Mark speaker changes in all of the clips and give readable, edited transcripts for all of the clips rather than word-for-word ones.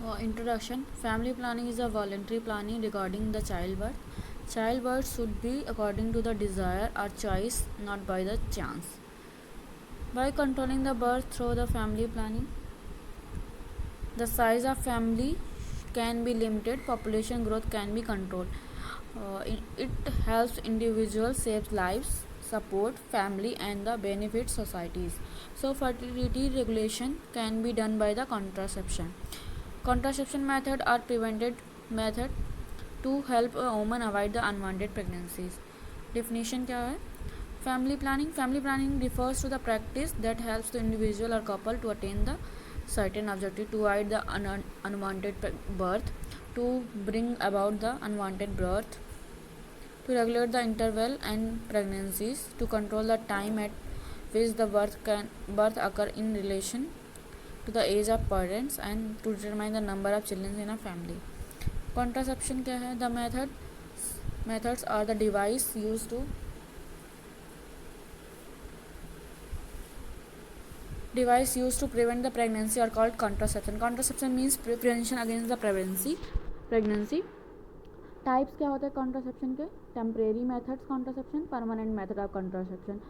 Speaker 1: Introduction. Family planning is a voluntary planning regarding the childbirth. Childbirth should be according to the desire or choice, not by the chance. By controlling the birth through the family planning, the size of family can be limited, population growth can be controlled. It helps individuals save lives, support family, and the benefit societies. So, fertility regulation can be done by the contraception. Contraception method are prevented method to help a woman avoid the unwanted pregnancies. Definition क्या है? Family planning refers to the practice that helps the individual or couple to attain the certain objective, to avoid the unwanted birth, to bring about the unwanted birth, to regulate the interval and pregnancies, to control the time at which the birth occur in relation to the age of parents, and to determine the number of children in a family. Contraception क्या है? The methods are the device used to prevent the pregnancy are called contraception. Contraception means prevention against the pregnancy. Types क्या होते हैं contraception के? Temporary methods contraception, permanent method of contraception.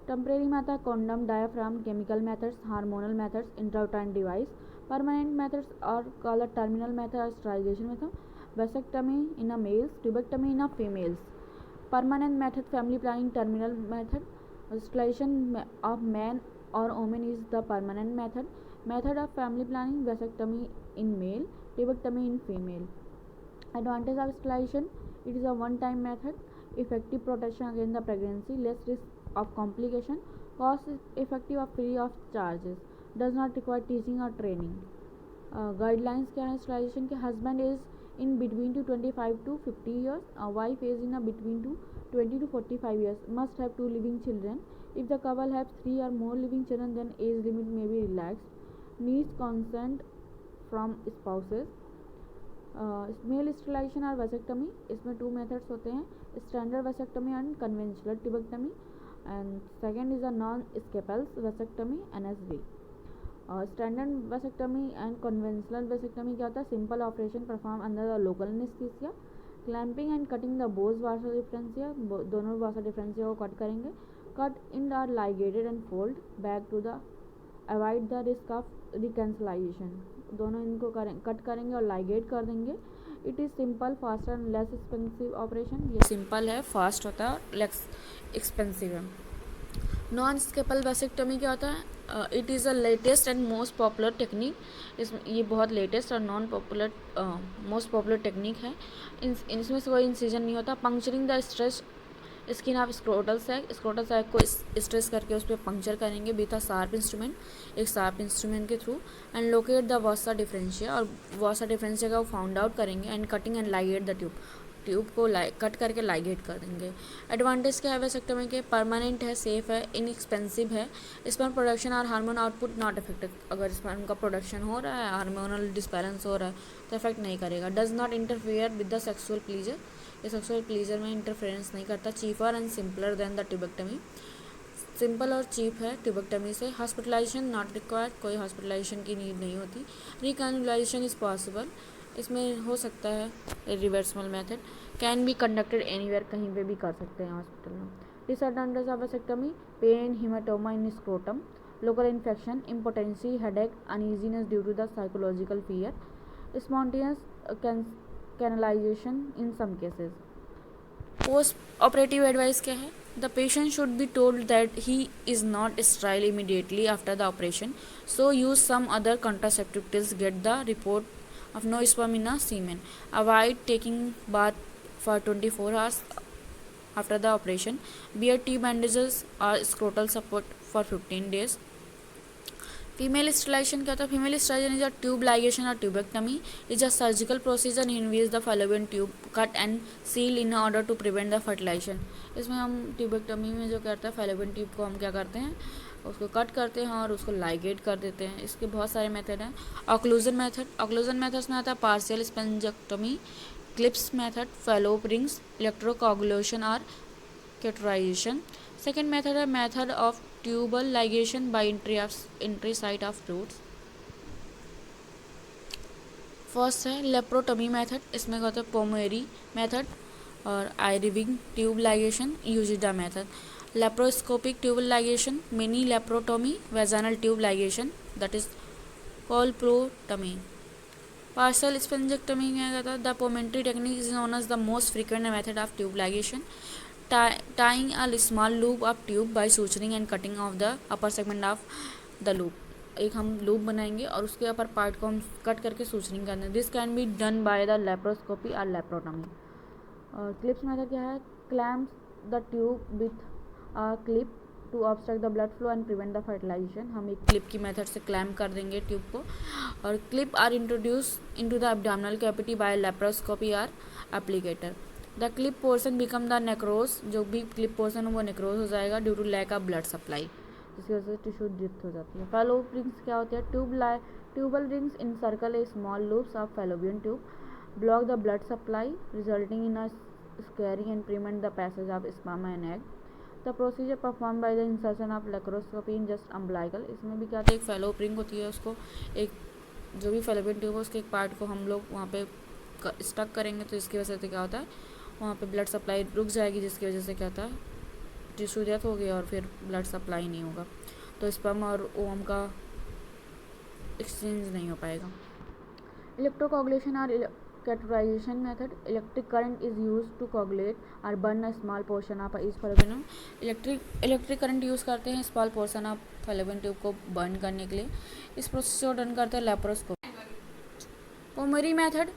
Speaker 1: Temporary method condom, diaphragm, chemical methods, hormonal methods, intrauterine device. Permanent methods are called the terminal method or sterilization method. Vasectomy in a males, tubectomy in a females. Permanent method family planning. Terminal method sterilization of man or woman is the permanent method. Method of family planning: vasectomy in male, tubectomy in female. Advantage of sterilization: it is a one-time method, effective protection against the pregnancy, less risk of complication, cost effective or free of charges, does not require teaching or training. Guidelines क्या है sterilization के? Husband is in between to 25 to 50 years, a wife is in a between to 20 to 45 years, must have 2 living children. If the couple have 3 or more living children, then age limit may be relaxed. Needs consent from spouses. Male sterilization और vasectomy, इसमें 2 methods होते हैं: standard vasectomy and conventional tubectomy. And second is a non scalpels vasectomy, NSV. Standard vasectomy and conventional vasectomy क्या होता है? Simple operation perform under the local anaesthesia, clamping and cutting the both vasa deferentia, दोनों vasa deferentia को cut करेंगे. Cut इन are ligated and fold back to the avoid the risk of recanalization. दोनों इनको cut करेंगे और ligate कर देंगे. It is simple, fast and less expensive operation. ये सिंपल है, फास्ट होता है और लेस एक्सपेंसिव है. नॉन स्केपल वैसेक्टमी क्या होता है? It is a latest and most popular technique. ये बहुत लेटेस्ट और मोस्ट पॉपुलर टेक्निक है. इसमें से कोई इंसिजन नहीं होता. Puncturing the stress skin of scrotal sac को स्ट्रेस करके उस पर पंक्चर करेंगे विथ अ शार्प इंस्ट्रूमेंट, एक शार्प इंस्ट्रूमेंट के through. And locate the vasa deferentia, और वासा डिफरेंशिया का वो फाउंड आउट करेंगे. And cutting and ligate the tube को कट करके लाइगेट कर देंगे. एडवांटेज क्या है वैसेक्टमी के? परमानेंट है, सेफ है, इनएक्सपेंसिव है. स्पर्म प्रोडक्शन और हार्मोन आउटपुट नॉट अफेक्टेड. अगर स्पर्म का प्रोडक्शन हो रहा है, हार्मोनल डिसबैलेंस हो रहा है, तो इफेक्ट नहीं करेगा. Does not interfere with the sexual pleasure, ये सेक्सुअल प्लीजर में इंटरफेरेंस नहीं करता. Cheaper and simpler than the tubectomy, simple और चीप है ट्यूबेक्टमी से. हॉस्पिटलाइजेशन नॉट रिक्वायर्ड, कोई हॉस्पिटलाइजेशन की नीड नहीं होती. रिकैनुलाइजेशन इज़ पॉसिबल, इसमें हो सकता है. Reversible method can be conducted anywhere, कहीं पे भी कर सकते हैं हॉस्पिटल में. Disadvantage of vasectomy: pain, haematoma in scrotum, local infection, impotency, headache, uneasiness due to the psychological fear, spontaneous canalisation in some cases. Post operative advice क्या है? The patient should be told that he is not sterile immediately after the operation, so use some other contraceptive pills, get the report of no sperm in a semen, avoid taking bath for 24 hours after the operation, wear T bandages or scrotal support for 15 days. Female sterilization क्या होता है? Female sterilization is a tube ligation और tubectomy is a surgical procedure in which the fallopian tube cut and seal in order to prevent the fertilization. इसमें हम tubectomy में जो करते हैं, फैलोपियन ट्यूब को हम क्या करते हैं, उसको कट करते हैं और उसको लाइगेट कर देते हैं. इसके बहुत सारे मेथड हैं. ऑक्लूजन मेथड्स में आता है partial salpingectomy, clips method, Falope rings, electrocoagulation और कैटेटराइजेशन. सेकेंड मेथड है method of tubal ligation by entry site of routes. First है लेप्रोटमी मेथड, इसमें कहते हैं पोमेरी मेथड और Irving tube ligation, Uchida method. Laparoscopic tube ligation, mini laparotomy, vaginal tube ligation, that is colpotomy. Partial salpingectomy क्या कहता है? The Pomeroy technique is known as the most frequent method of tube ligation. Tying a small loop of tube by suturing and cutting off the upper segment of the loop. एक हम loop बनाएंगे और उसके upper part को हम cut करके suturing करते हैं. This can be done by the laparoscopy और लेप्रोटमी. और क्लिप्स मेथड क्या है? Clamps the tube with a clip to obstruct the blood flow and prevent the fertilisation. हम एक क्लिप की मेथड से क्लैम्प कर देंगे ट्यूब को. और clip are introduce into the abdominal cavity by laparoscopy or applicator. The clip portion become the necrose. जो भी क्लिप पोर्सन है वो नेक्रोज हो जाएगा due to lack of blood supply, जिसकी वजह से टिश्यू डेथ हो जाती है. फैलोप रिंग्स क्या होती है? Tubal rings in circle a small loops of fallopian tube block the blood supply resulting in a scarring and prevent the passage of sperm and egg. The procedure perform by the insertion of laparoscopy in just umbilical. इसमें भी क्या होता है? एक फैलोप ring होती है, उसको एक जो भी फैलोपियन ट्यूब है उसके एक पार्ट को हम लोग वहाँ पे स्टक करेंगे, तो इसकी वजह से क्या होता है? वहाँ पे ब्लड सप्लाई रुक जाएगी, जिसकी वजह से क्या होता है? टिश्यू डेथ हो गया और फिर ब्लड सप्लाई नहीं होगा, तो स्पर्म और ओवम का एक्सचेंज नहीं हो पाएगा. इलेक्ट्रोकोगुलेशन और catheterization method. Electric current is use to coagulate और burn a small portion of each Fallopian. Electric current use करते हैं small portion of fallopian tube को बर्न करने के लिए. इस प्रोसेस को डन करते हैं laparoscopy. Pomeroy method,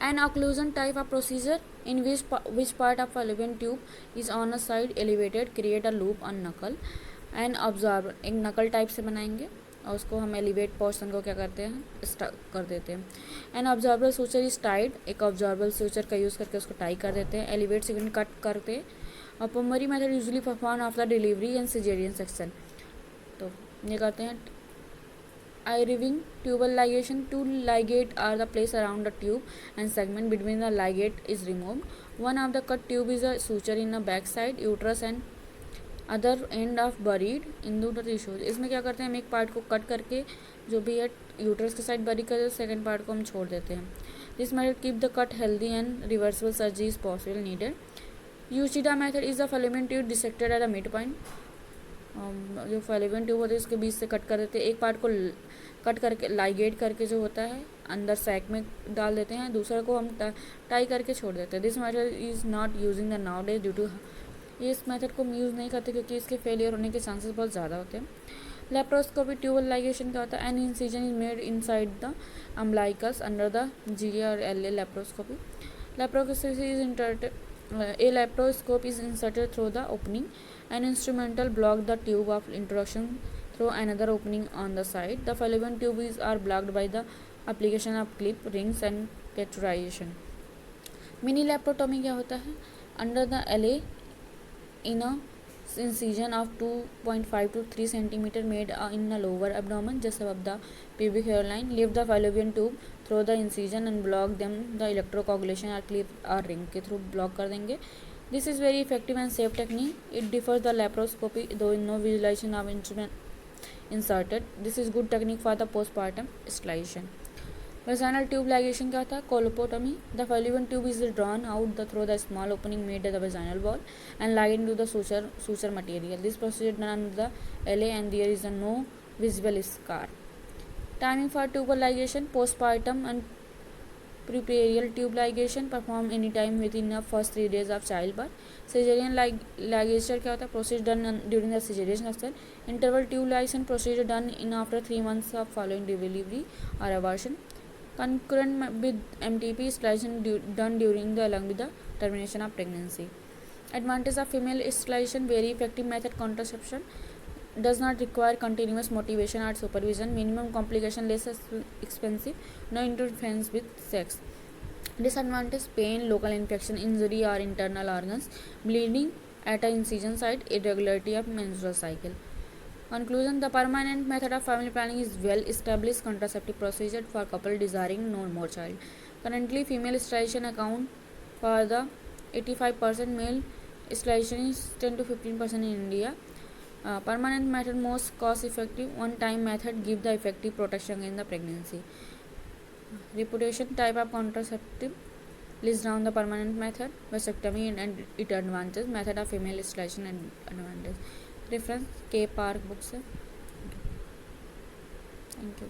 Speaker 1: an occlusion type of procedure in which part of fallopian tube is on a side elevated, create a loop on knuckle and absorber. एक नकल टाइप से बनाएंगे और उसको हम एलिवेट पोर्शन को क्या करते हैं? स्टक कर देते हैं. An absorbable suture is tied. एक ऑब्जॉर्बल सूचर का यूज़ करके उसको टाई कर देते हैं. एलिवेट सेकेंड कट करते. और Pomeroy method usually perform after delivery and caesarean section. तो ये करते हैं. Irving tubal ligation. Two ligate are the placed around the tube and segment between the ligate is removed. One of the cut tube is a suture in the back side uterus and other end of buried into the tissue. इसमें क्या करते हैं? हम एक part को cut करके जो भी है यूट्रस के साइड बरी कर देते, सेकेंड पार्ट को हम छोड़ देते हैं. This method keep the cut healthy and reversible surgery is possible needed. Uchida method is the fallopian tube dissected at the mid point. जो फैलोपियन ट्यूब होती है उसके बीच से कट कर देते हैं. एक पार्ट को कट करके लाइगेट करके जो होता है अंदर सैक में डाल देते हैं, दूसरे को हम टाई करके छोड़ देते हैं. This method is not using the now days due to. इस मेथड को हम यूज़ नहीं करते क्योंकि इसके फेलियर होने के चांसेस बहुत ज़्यादा होते हैं. लेप्रोस्कोपी ट्यूबल लाइगेशन क्या होता है? An incision is made inside the umbilicus under the GA और LA. Laparoscopy. Laparoscopy is inserted. A laparoscope is inserted through the opening. An instrumental block the tube of introduction through another opening on the side. The fallopian tubes are blocked by the application of clip, rings and catheterization. Mini laparotomy क्या होता है? Under the LA in a incision of 2.5 to 3 centimeter made in the lower abdomen just above the pubic hairline. Lift the fallopian tube through the incision and block them. The electrocoagulation or clip or ring के through block कर देंगे. This is very effective and safe technique. It differs the laparoscopy though no visualization of instrument inserted. This is good technique for the postpartum sterilization. Vaginal tube ligation क्या था? Colpotomy. The fallopian tube is drawn out through the small opening made at the vaginal wall and likened to the suture material. This procedure done under the LA and there is no visible scar. Timing for tubal ligation. Postpartum and prepubertal tube ligation performed anytime within the first 3 days of childbirth. Cesarean ligation क्या होता है? Procedure done during the cesarean section. Interval tube ligation procedure done in after 3 months of following delivery or abortion. Concurrent with MTP sterilization done during the along with the termination of pregnancy. Advantage of female sterilization. Very effective method. Contraception does not require continuous motivation or supervision. Minimum complication, less expensive. No interference with sex. Disadvantage: pain, local infection, injury or internal organs, bleeding at a incision site, irregularity of menstrual cycle. Conclusion: the permanent method of family planning is well established contraceptive procedure for couple desiring no more child. Currently, female sterilization account for the 85%, male sterilization is 10 to 15% in India. Permanent method most cost effective. One time method give the effective protection in the pregnancy. Reputation type of contraceptive. List down the permanent method, vasectomy and its advantages, method of female sterilization and advantage. Reference K Park books. Thank you.